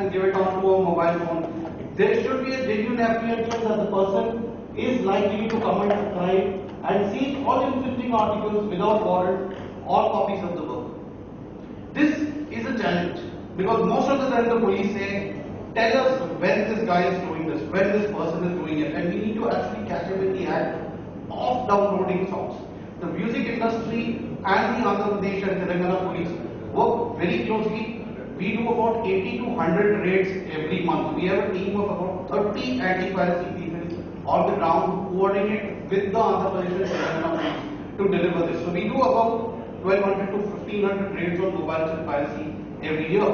and give it onto a mobile phone, there should be a genuine apprehension that the person is likely to commit a crime and seize all infringing articles without warrant or copies of the work. This is a challenge because most of the time the police say, tell us when this guy is doing this, when this person is doing it, and we need to actually catch him in the act of downloading songs. The music industry and the Andhra Pradesh and Telangana police work very closely. We do about 80 to 100 raids every month. We have a team of about 30 anti-piracy people on the ground who coordinate with the Andhra Pradesh and Telangana police to deliver this. So we do about 1200 to 1500 raids on mobile chip piracy every year.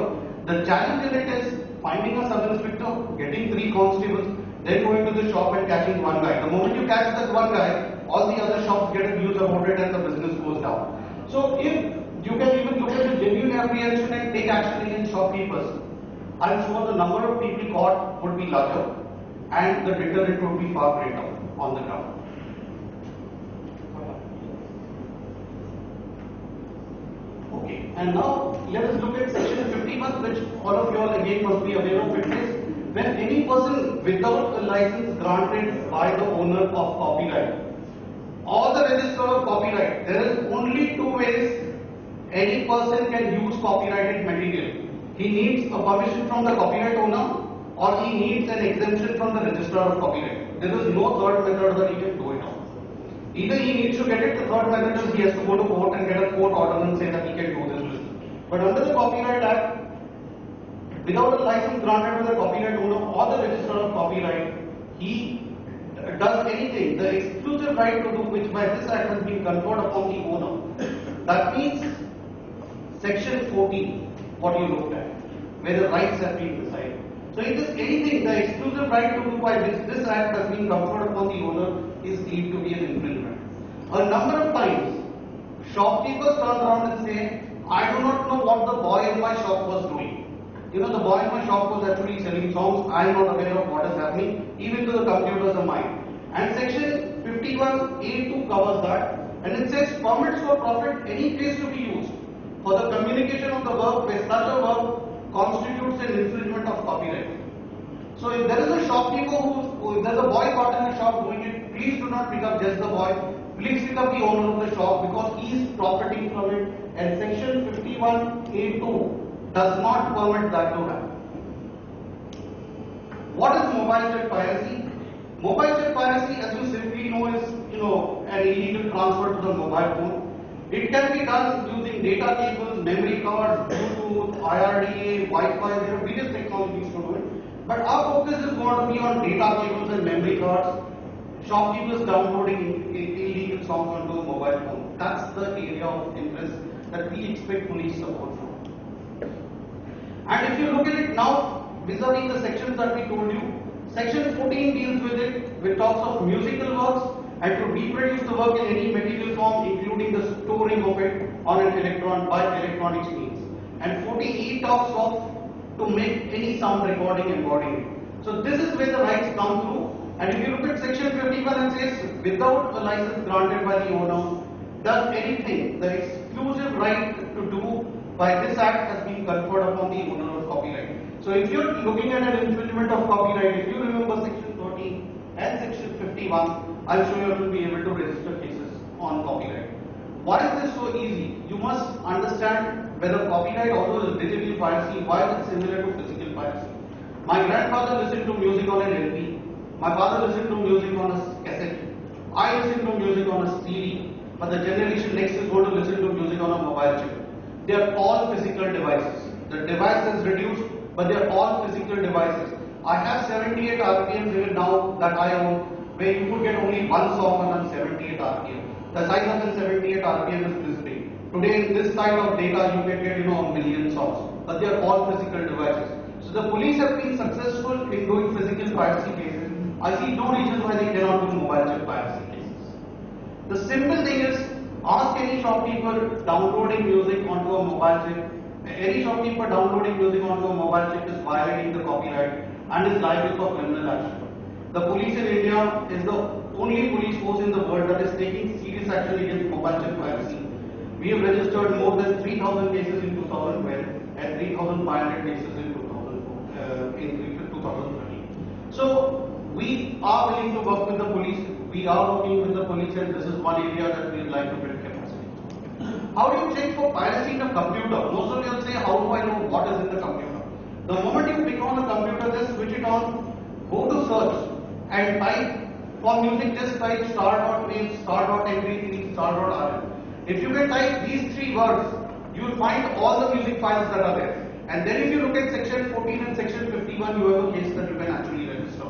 The challenge in it is finding a sub-inspector, getting 3 constables, then going to the shop and catching one guy. The moment you catch that one guy, all the other shops get abused about it and the business goes down. So if you can even look at the genuine apprehension and take action against shopkeepers, I'm sure the number of people caught would be larger and the deterrent would be far greater on the ground. Okay, and now let us look at section 51, which all of you all again must be aware of. It is when any person without a license granted by the owner of copyright or the registrar of copyright, there is only 2 ways any person can use copyrighted material. He needs a permission from the copyright owner or he needs an exemption from the registrar of copyright. There is no third method that he can do it on. Either he needs to get it, the third method is he has to go to court and get a court order and say that he can do this. But under the Copyright Act, without a license granted to the copyright owner or the registrar of copyright, he does anything. The exclusive right to do which by this act has been conferred upon the owner. That means section 14, what you looked at, where the rights have been decided. So it is anything, the exclusive right to do by which this act has been conferred upon the owner is deemed to be an infringement. A number of times, shopkeepers turn around and say, I do not know what the boy in my shop was doing. You know, the boy in my shop was actually selling songs. I am not aware of what is happening, even to the computers of mine. And section 51A2 covers that. And it says, permits for profit any place to be used for the communication of the work where such a work constitutes an infringement of copyright. So if there is a shopkeeper if there's a boy caught in the shop doing it, please do not pick up just the boy. Please pick up the owner of the shop because he is profiting from it. And section 51A2 does not permit that to happen. What is mobile chip piracy? Mobile chip piracy, as you simply know, is an illegal transfer to the mobile phone. It can be done using data cables, memory cards, Bluetooth, IRDA, Wi-Fi. There are various technologies to do it. But our focus is going to be on data cables and memory cards. Shopkeepers downloading illegal songs onto a mobile phone. That's the area of interest that we expect police support from. And if you look at it now, vis-a-vis the sections that we told you, section 14 deals with it, which talks of musical works and to reproduce the work in any material form, including the storing of it on an by electronics means. And 48 talks of to make any sound recording embodying it. So this is where the rights come through. And if you look at section 51, it says without a license granted by the owner, does anything, the exclusive right to do by this act has been conferred upon the owner of copyright. So if you're looking at an infringement of copyright, if you remember section 13 and section 51, I'm sure you will be able to register cases on copyright. Why is this so easy? You must understand whether copyright, although is digital piracy, why is it similar to physical piracy. My grandfather listened to music on an LP. My father listened to music on a cassette. I listen to music on a CD. But the generation next is going to listen to music on a mobile chip. They are all physical devices. The device is reduced, but they are all physical devices. I have 78 RPMs even now that I own, where you could get only one song on 78 RPM. The size of the 78 RPM is this big. Today, in this kind of data, you can get a million songs, but they are all physical devices. So the police have been successful in doing physical piracy cases. I see no reason why they cannot do mobile chip piracy cases. The simple thing is, ask any shopkeeper downloading music onto a mobile chip. Any shopkeeper downloading music onto a mobile chip is violating the copyright and is liable for criminal action. The police in India is the only police force in the world that is taking serious action against mobile chip piracy. We have registered more than 3,000 cases in 2012 and 3,500 cases in So we are willing to work with the police. We are working with the police, and this is one area that we would like to build capacity. How do you check for piracy in a computer? Most of you will say, how do I know what is in the computer? The moment you pick on the computer, just switch it on, go to search and type for music, just type star.wave, star.mp3, star.rm. If you can type these three words, you will find all the music files that are there. And then if you look at section 14 and section 51, you have a case that you can actually register.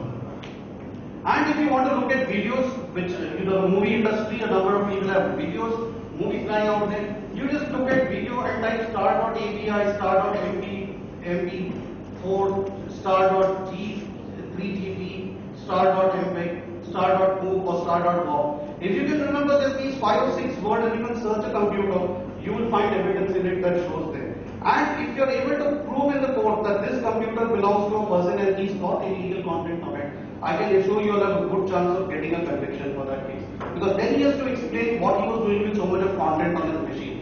And if you want to look at videos, which the movie industry, a number of people have videos, movies lying out there, you just look at video and type star.avi, star.mp4, star.3gp, star.mpeg, star.move or star.gov. If you can remember just these 5 or 6 words and you can search a computer, you will find evidence in it that shows there. And if you are able to prove in the court that this computer belongs to a person and he's got illegal content on it, I can assure you will have a good chance of getting a conviction for that case. Because then he has to explain what he was doing with so much of content on his machine.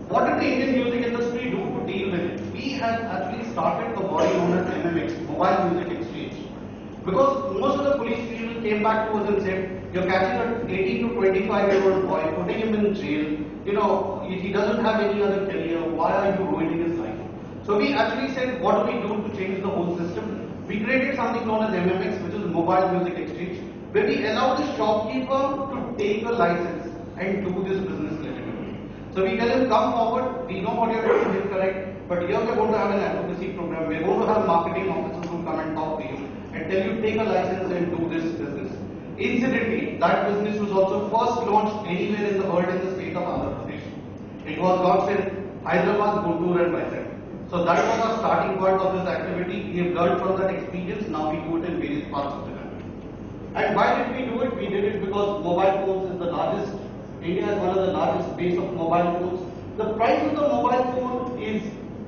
What did the Indian music industry do to deal with it? We have actually started a body known as MMX, Mobile Music Exchange. Because most of the police people came back to us and said, you're catching an 18 to 25-year-old boy, putting him in jail, he doesn't have any other career, why are you ruining his life? So we actually said, what do we do to change the whole system? We created something known as MMX, which is Mobile Music Exchange, where we allow the shopkeeper to take a license and do this business legitimately. So we tell him, come forward, we know what you're doing is correct, but here we're going to have an advocacy program, we're going to have marketing officers who come and talk to you and tell you take a license and do this business. Incidentally, that business was also first launched anywhere in the world in the state of Andhra Pradesh. It was launched in Hyderabad, Guntur and Vizag. So that was our starting point of this activity. We have learned from that experience, now we do it in various parts of the country. And why did we do it? We did it because mobile phones is the largest, India is one of the largest base of mobile phones. The price of the mobile phone is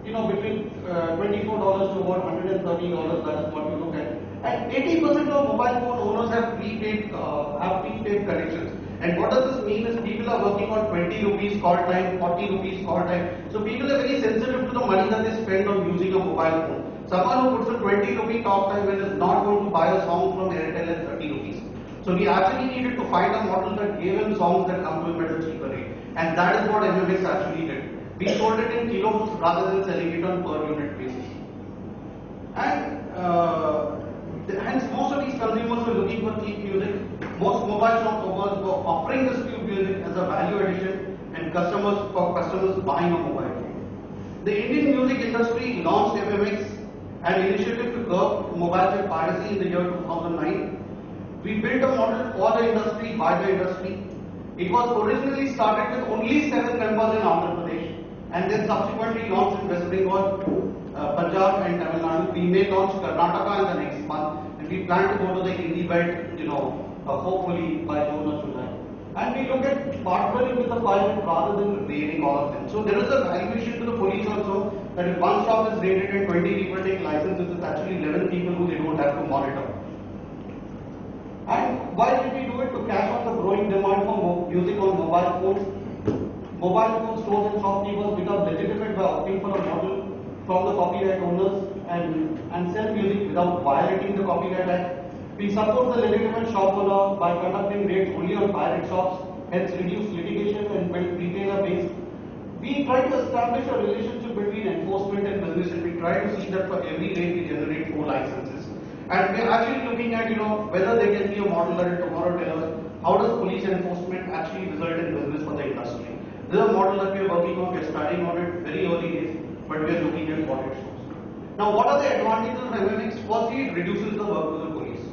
between $24 to about $130, that is what you look at. And 80% of mobile phone owners have prepaid connections. And what does this mean is people are working on 20 rupees call time, 40 rupees call time. So people are very sensitive to the money that they spend on using a mobile phone. Someone who puts a 20 rupee talk time and is not going to buy a song from Airtel at 30 rupees. So we actually needed to find a model that gave him songs that come to him at a cheaper rate. And that is what MMX actually did. We sold it in kilos rather than selling it on per unit basis. And hence most of these consumers were looking for cheap music. Most mobile shop owners were offering this cheap music as a value addition and customers buying a mobile phone. The Indian music industry launched MMX, an initiative to curb mobile chip piracy in the year 2009. We built a model for the industry, by the industry. It was originally started with only 7 members in Andhra Pradesh and then subsequently launched in West Bengal, Punjab and Tamil Nadu. We may launch Karnataka in the next month and we plan to go to the Hindi belt, hopefully by June or July. And we look at partnering with the pilot rather than raiding all of them. So there is a valuation to the police also that if one shop is raided and 20 people take licenses, it's actually 11 people who they don't have to monitor. And why did we do it? To catch on the growing demand for music on mobile phones. Mobile phone stores and shopkeepers become legitimate by opting for a model from the copyright owners and sell music without violating the Copyright Act. We support the legitimate shop owner by conducting raids only on pirate shops, hence reduce litigation and build retailer base. We try to establish a relationship between enforcement and business, and we try to see that for every raid we generate 4 licenses. And we are actually looking at whether there can be a model that tomorrow tell us how does police enforcement actually result in business for the industry. This is a model that we are working on. We are starting on it very early days, but we are looking at what it shows. Now, what are the advantages of MMX? Firstly, it reduces the work to the police.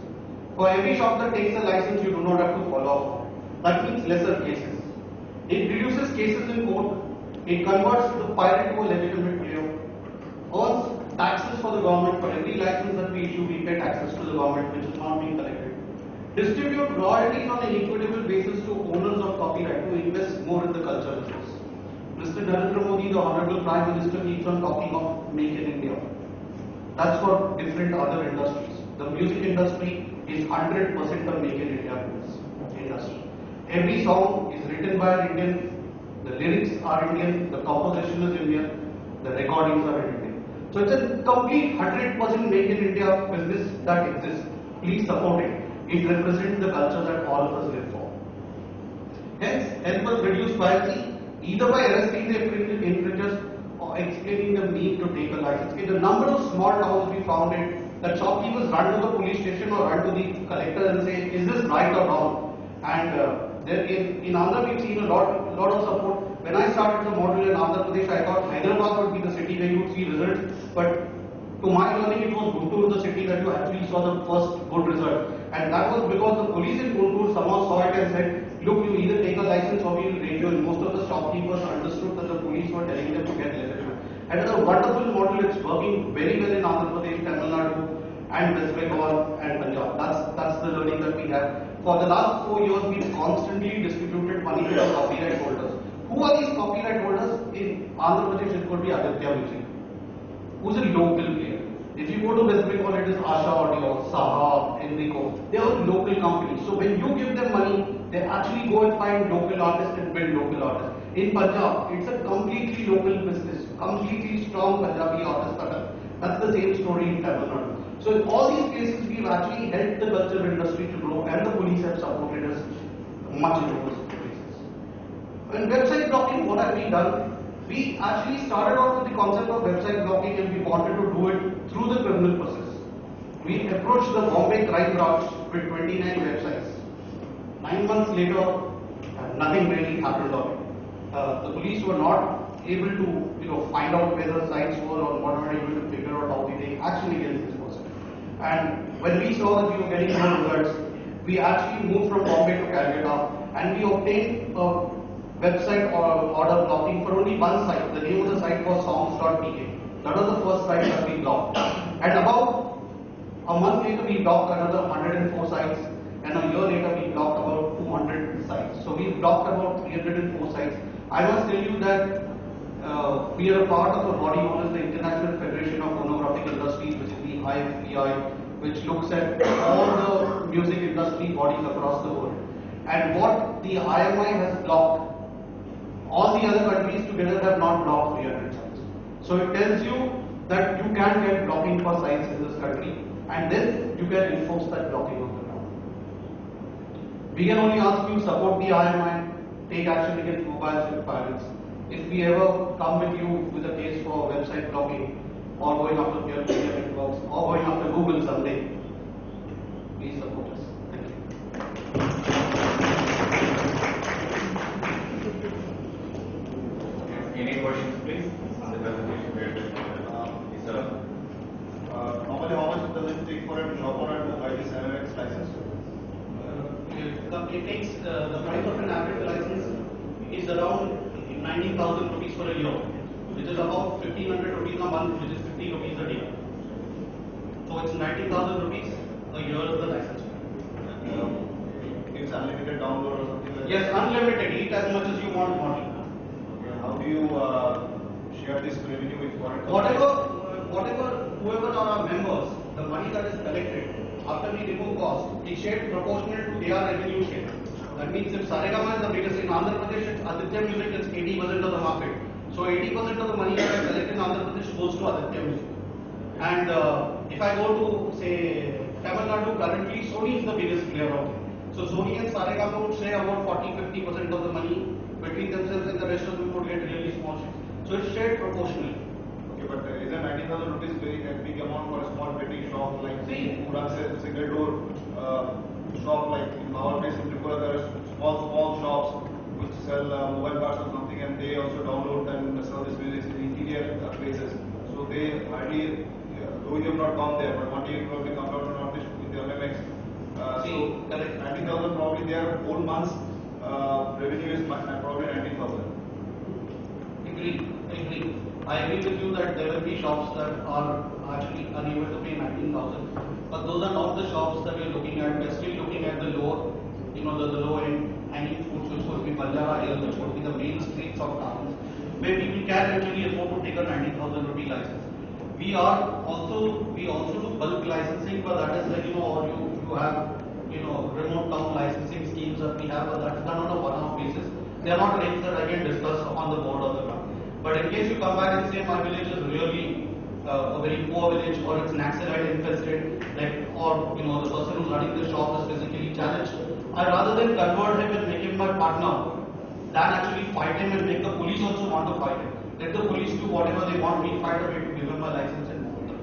For every shop that takes a license, you do not have to follow up. That means lesser cases. It reduces cases in court. It converts the pirate to a legitimate player. Earns taxes for the government. For every license that we issue, we pay taxes to the government, which is not being collected. Distribute royalties on an equitable basis to owners of copyright to invest more in the culture business. Mr. Narendra Modi, the Honorable Prime Minister, keeps on talking of Make in India. That's for different other industries. The music industry is 100% a Make in India industry. Every song is written by an Indian, the lyrics are Indian, the composition is Indian, the recordings are Indian. So it's a complete 100% Make in India business that exists. Please support it. It represents the culture that all of us live for. Hence, help us reduce piracy either by arresting the infringers or explaining the need to take a license. In a number of small towns we found it that shopkeepers run to the police station or run to the collector and say, is this right or wrong? And there in Andhra we've seen a lot of support. When I started the model in Andhra Pradesh, I thought Hyderabad would be the city where you would see results, but to my learning, it was Guntur, the city that you actually saw the first good result. And that was because the police in Guntur somehow saw it and said, look, you either take a license or we will raid you. And most of the shopkeepers understood that the police were telling them to get legitimate. And it's a wonderful model. It's working very well in Andhra Pradesh, Tamil Nadu, and West Bengal and Punjab. That's the learning that we have. For the last 4 years, we've constantly distributed money to the copyright holders. Who are these copyright holders? In Andhra Pradesh, it could be Aditya Music, who's a local player. If you go to West Bengal, it is Asha Audio, Sahab, Enrico. They are local companies. So when you give them money, they actually go and find local artists and build local artists. In Punjab, it's a completely local business, completely strong Punjabi artists. That's the same story in Tamil Nadu. So in all these cases, we've actually helped the culture industry to grow, and the police have supported us much in those cases. In website blocking, what have we done? We actually started off with the concept of website blocking, and we wanted to do it through the criminal process. We approached the Bombay crime branch with 29 websites. 9 months later, nothing really happened on it. The police were not able to find out where the sites were or what were able to figure out how we take action against this person. And when we saw that we were getting no results, we actually moved from Bombay to Calcutta, and we obtained a website order blocking for only one site. The name of the site was songs.pk. That was the first site that we blocked. And about a month later, we blocked another 104 sites, and a year later, we blocked about 200 sites. So we blocked about 304 sites. I must tell you that we are a part of a body known as the International Federation of Phonographic Industries, which is the IFPI, which looks at all the music industry bodies across the world. And what the IMI has blocked, all the other countries together have not blocked 300 sites. So it tells you that you can get blocking for sites in this country, and then you can enforce that blocking on the ground. We can only ask you to support the IMI, take action against mobile chip pirates. If we ever come with you with a case for website blocking, or going after peer media networks, or going after Google someday, please support us. Thank you. Any questions, please, on the presentation? Normally, how much does it take for a shop owner to buy this MMX license? It takes the price of an average license is around 19,000 rupees for a year, which is about 1,500 rupees a month, which is 50 rupees a day. So it's 19,000 rupees a year is the license. It's unlimited download or something like that? Yes, unlimited. Eat as much as you want money. How do you share this revenue with foreign Whoever are our members, the money that is collected, after we remove cost, is shared proportional to their revenue share. That means if Saregama is the biggest in Andhra Pradesh, it's Aditya Music is 80% of the market. So 80% of the money that I collect in Andhra Pradesh goes to Aditya Music. And if I go to, say, Tamil Nadu, currently Sony is the biggest player out there. So Sony and Saregama would share about 40-50% of the money between themselves, and the rest of them would get really small shares. So it's shared proportionally. Okay, but isn't 90,000 rupees very big amount for a small petty shop like who runs a single door shop like in our place in Tripura? There are small shops which sell mobile parts or something, and they also download and sell this music in interior places. So they hardly, though you have not gone there, but one day you probably come out on this with the MMX. So 90,000 probably their whole month's revenue is probably 19,000. Agree. I agree with you that there will be shops that are actually unable to pay 19,000, but those are not the shops that we are looking at. We are still looking at the lower, the low end hanging fruits, which would be Banjara Hills, which would be the main streets of towns, where people can actually afford to take a 90,000 rupee license. We also do bulk licensing, but that is when or you have remote town licensing schemes that we have, but that's done on a one-off basis. They are not rates that I can discuss on the board or the ground. But in case you come back and say my village is really a very poor village, or it's Naxalite infested, like, or the person who's running the shop is physically challenged, I rather than convert him and make him my partner, than actually fight him and make the police also want to fight him. Let the police do whatever they want. We find a way to give him a license and move on.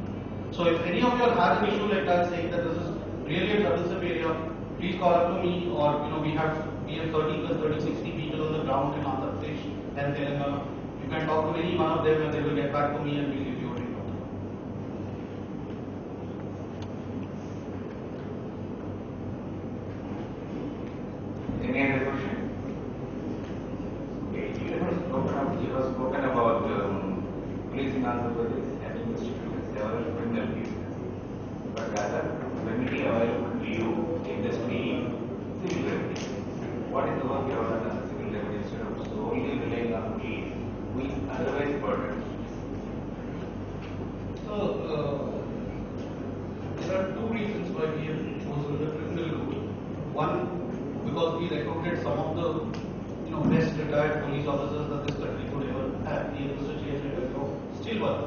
So if any of you have an issue like that, saying that this is really a troublesome area, please call up to me, or we have 30 plus 30, 60 people on the ground in Andhra Pradesh and Telangana. You can talk to any one of them and they will get back to me and we'll give you a report. Any other question? Okay, you have spoken about police in Andhra Pradesh having instituted several criminal cases, but rather remedy available to you, the industry, civil remedy. What is the work you have done as a civil remedy instead of solely relying on police, who is otherwise burdened? So, there are two reasons why we have chosen the criminal route. One, because we recruited some of the best retired police officers that this country could ever have. We have Mr. J.J. still one.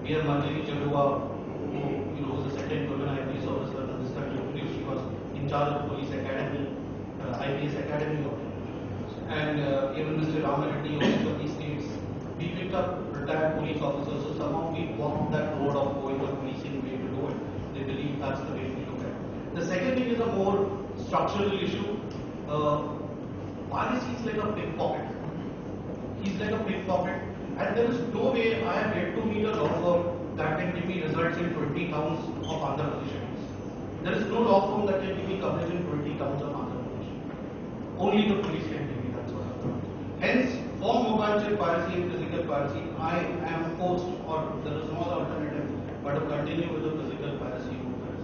We have Manjari Charua, who was the second woman IPS officer in this country. She was in charge of police academy, IPS academy. And even Mr. Ramareddy of each of these states, we picked up retired police officers. So somehow we walked that road of going the policing way to do it. They believe that's the way we look at it. The second thing is a more structural issue. Piracy is like a pickpocket. He's like a pickpocket, and there is no way I have yet to meet a law firm that can give me results in 20 counts of other positions. There is no law firm that can give me coverage in 20 counts of other positions. Only the police can give me that sort of coverage. Hence, for mobile chip piracy and physical piracy, I am forced, or there is no other alternative but to continue with the physical piracy route.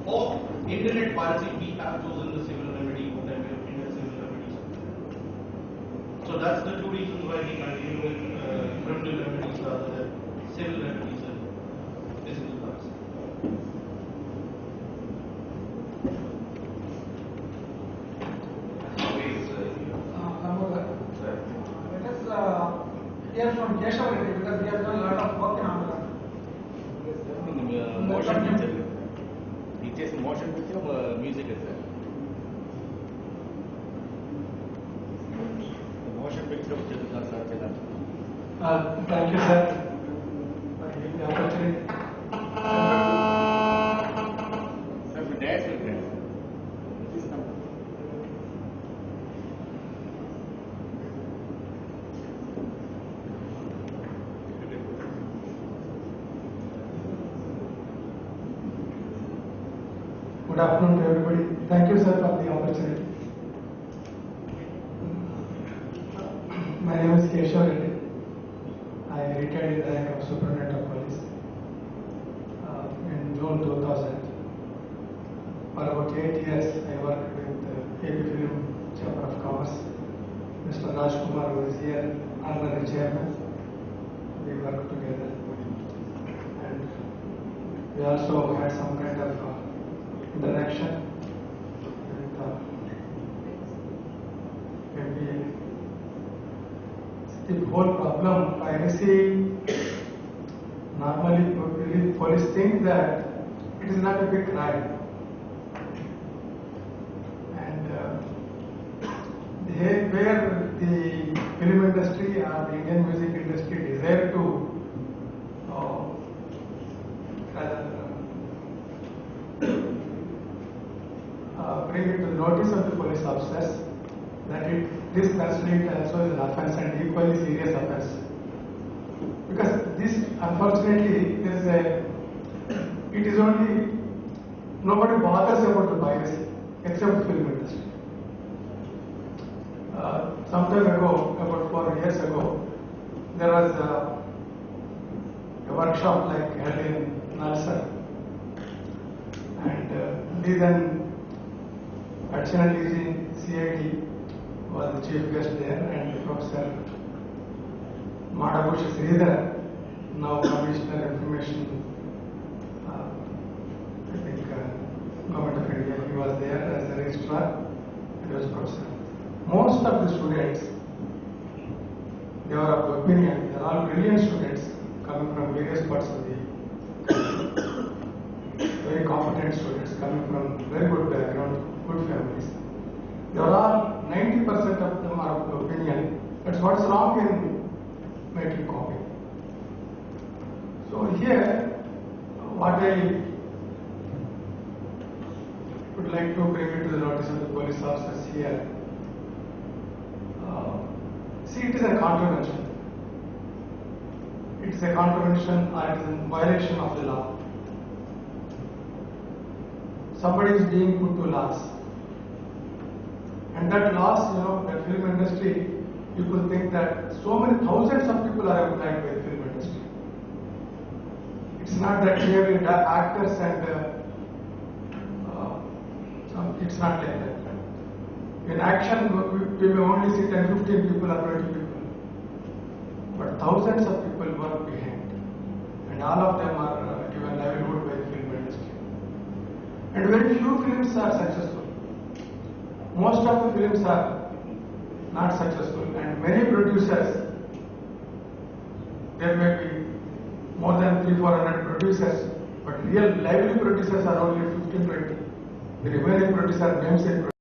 For internet piracy, we have chosen the civil remedy route, and we have been civil remedies. So that's the two reasons why we continue with criminal remedies rather than civil remedies and physical piracy. Let us hear from Keshav Reddy, because he has done a lot of work in Andhra. Motion picture. It is motion picture music is there. Motion picture which is not such a Thank you, sir, for giving the opportunity. Sir, we dance with them. Please come. Good afternoon to everybody. Thank you, sir, for the opportunity. My name is Keshav Reddy. I retired in the rank of Superintendent of Police in June 2000. For about 8 years, I worked with AP Film Chamber of Commerce. Mr. Rajkumar, who is here, honorary chairman. We worked together. And we also had some kind of interaction with maybe the whole problem. Piracy, normally police think that it is not a big crime, and where the film industry or the Indian music industry desire to bring it to the notice of the police officers that this considered also is an offence and equally serious offence. Because this, unfortunately, it is only, nobody bothers about the piracy except the film industry. Some time ago, about 4 years ago, there was a workshop like held in Nalsar, and then Additional DG CID was the chief guest there, and Professor Madabhush Sridhar, now Commissioner Information, I think Government of India, he was there as a registrar, he was professor. Most of the students, they were of opinion, they are all brilliant students coming from various parts of the coming from very good background, good families. They are all 90% of them are of the opinion that's what's wrong in making copy. So here, what I would like to bring it to the notice of the police officers here. See, it is a contravention. It is a contravention or it is a violation of the law. Somebody is being put to loss. And that loss, that film industry, people think that so many thousands of people are employed by the film industry. It's not that merely the actors and it's not like that. In action, we may only see 10, 15 people or 20 people. But thousands of people work behind. And all of them are given livelihood by the film industry. And very few films are successful. Most of the films are not successful. And many producers, there may be more than 300-400 producers, but real lively producers are only 15-20. The remaining producers are namesake producers.